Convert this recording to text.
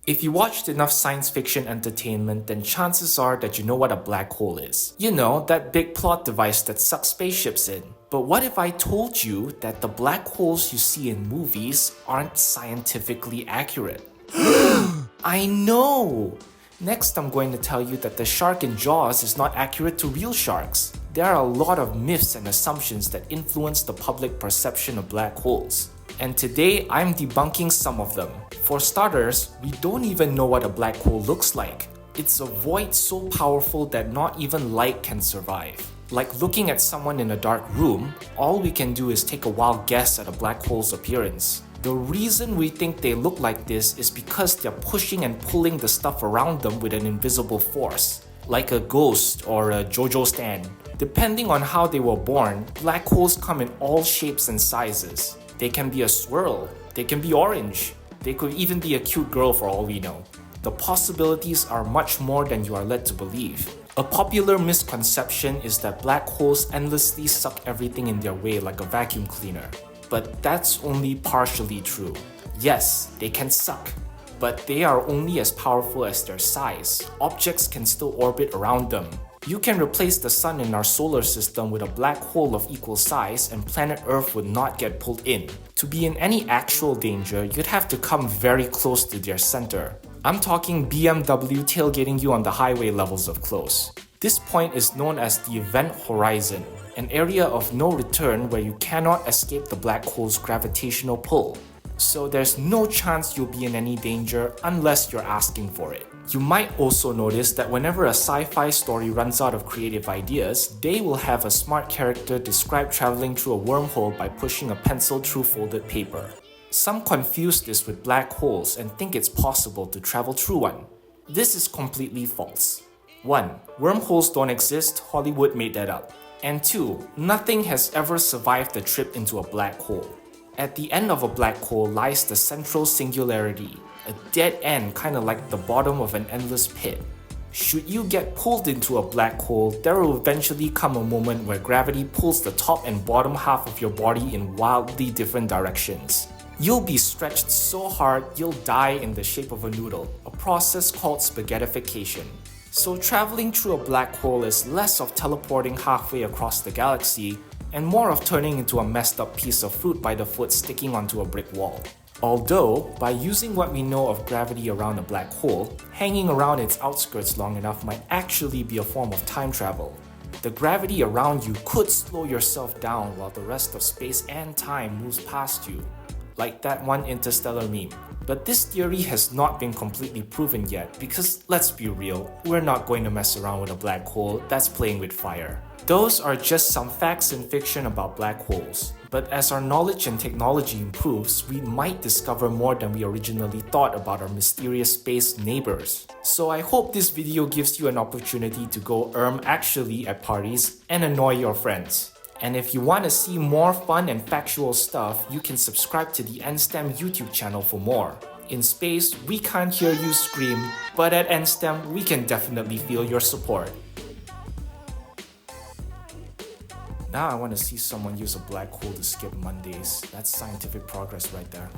If you watched enough science fiction entertainment, then chances are that you know what a black hole is. You know, that big plot device that sucks spaceships in. But what if I told you that the black holes you see in movies aren't scientifically accurate? I know! Next, I'm going to tell you that the shark in Jaws is not accurate to real sharks. There are a lot of myths and assumptions that influence the public perception of black holes. And today, I'm debunking some of them. For starters, we don't even know what a black hole looks like. It's a void so powerful that not even light can survive. Like looking at someone in a dark room, all we can do is take a wild guess at a black hole's appearance. The reason we think they look like this is because they're pushing and pulling the stuff around them with an invisible force, like a ghost or a JoJo stand. Depending on how they were born, black holes come in all shapes and sizes. They can be a swirl, they can be orange, they could even be a cute girl for all we know. The possibilities are much more than you are led to believe. A popular misconception is that black holes endlessly suck everything in their way like a vacuum cleaner. But that's only partially true. Yes, they can suck, but they are only as powerful as their size. Objects can still orbit around them. You can replace the sun in our solar system with a black hole of equal size and planet Earth would not get pulled in. To be in any actual danger, you'd have to come very close to their center. I'm talking BMW tailgating you on the highway levels of close. This point is known as the event horizon, an area of no return where you cannot escape the black hole's gravitational pull. So there's no chance you'll be in any danger unless you're asking for it. You might also notice that whenever a sci-fi story runs out of creative ideas, they will have a smart character describe traveling through a wormhole by pushing a pencil through folded paper. Some confuse this with black holes and think it's possible to travel through one. This is completely false. 1. Wormholes don't exist, Hollywood made that up. And 2. Nothing has ever survived the trip into a black hole. At the end of a black hole lies the central singularity, a dead end kinda like the bottom of an endless pit. Should you get pulled into a black hole, there will eventually come a moment where gravity pulls the top and bottom half of your body in wildly different directions. You'll be stretched so hard, you'll die in the shape of a noodle, a process called spaghettification. So traveling through a black hole is less of teleporting halfway across the galaxy and more of turning into a messed up piece of fruit by the foot sticking onto a brick wall. Although, by using what we know of gravity around a black hole, hanging around its outskirts long enough might actually be a form of time travel. The gravity around you could slow yourself down while the rest of space and time moves past you, like that one interstellar meme. But this theory has not been completely proven yet because, let's be real, we're not going to mess around with a black hole, that's playing with fire. Those are just some facts in fiction about black holes. But as our knowledge and technology improves, we might discover more than we originally thought about our mysterious space neighbors. So I hope this video gives you an opportunity to go actually at parties and annoy your friends. And if you want to see more fun and factual stuff, you can subscribe to the NSTEM YouTube channel for more. In space, we can't hear you scream, but at NSTEM, we can definitely feel your support. Now I want to see someone use a black hole to skip Mondays. That's scientific progress right there.